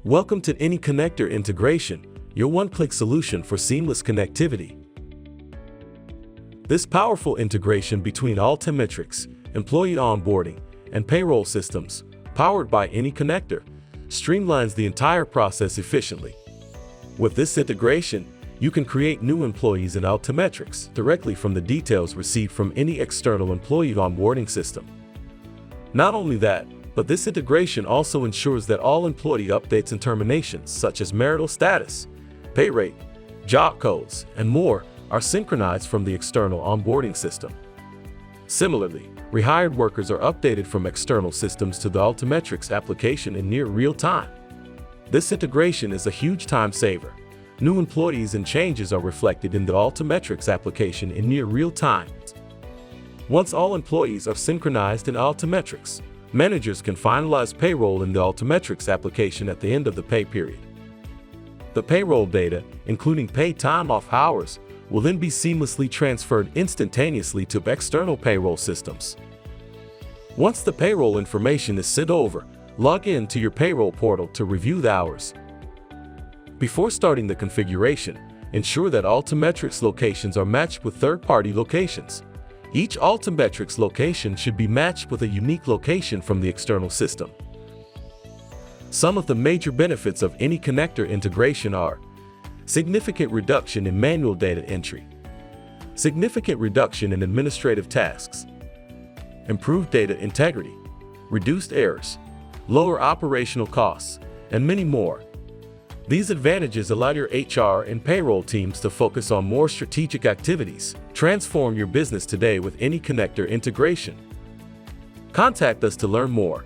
Welcome to Any Connector Integration, your one-click solution for seamless connectivity. This powerful integration between Altimetrics, employee onboarding, and payroll systems, powered by Any Connector, streamlines the entire process efficiently. With this integration, you can create new employees in Altimetrics directly from the details received from any external employee onboarding system. Not only that, but this integration also ensures that all employee updates and terminations, such as marital status, pay rate, job codes, and more, are synchronized from the external onboarding system. Similarly, rehired workers are updated from external systems to the Altimetrics application in near real time. This integration is a huge time saver. New employees and changes are reflected in the Altimetrics application in near real time. Once all employees are synchronized in Altimetrics, managers can finalize payroll in the Altimetrics application at the end of the pay period. The payroll data, including paid time off hours, will then be seamlessly transferred instantaneously to external payroll systems. Once the payroll information is sent over, log in to your payroll portal to review the hours. Before starting the configuration, ensure that Altimetrics locations are matched with third-party locations. Each Altimetrics location should be matched with a unique location from the external system. Some of the major benefits of Any Connector integration are: significant reduction in manual data entry, significant reduction in administrative tasks, improved data integrity, reduced errors, lower operational costs, and many more. These advantages allow your HR and payroll teams to focus on more strategic activities. Transform your business today with Any Connector integration. Contact us to learn more.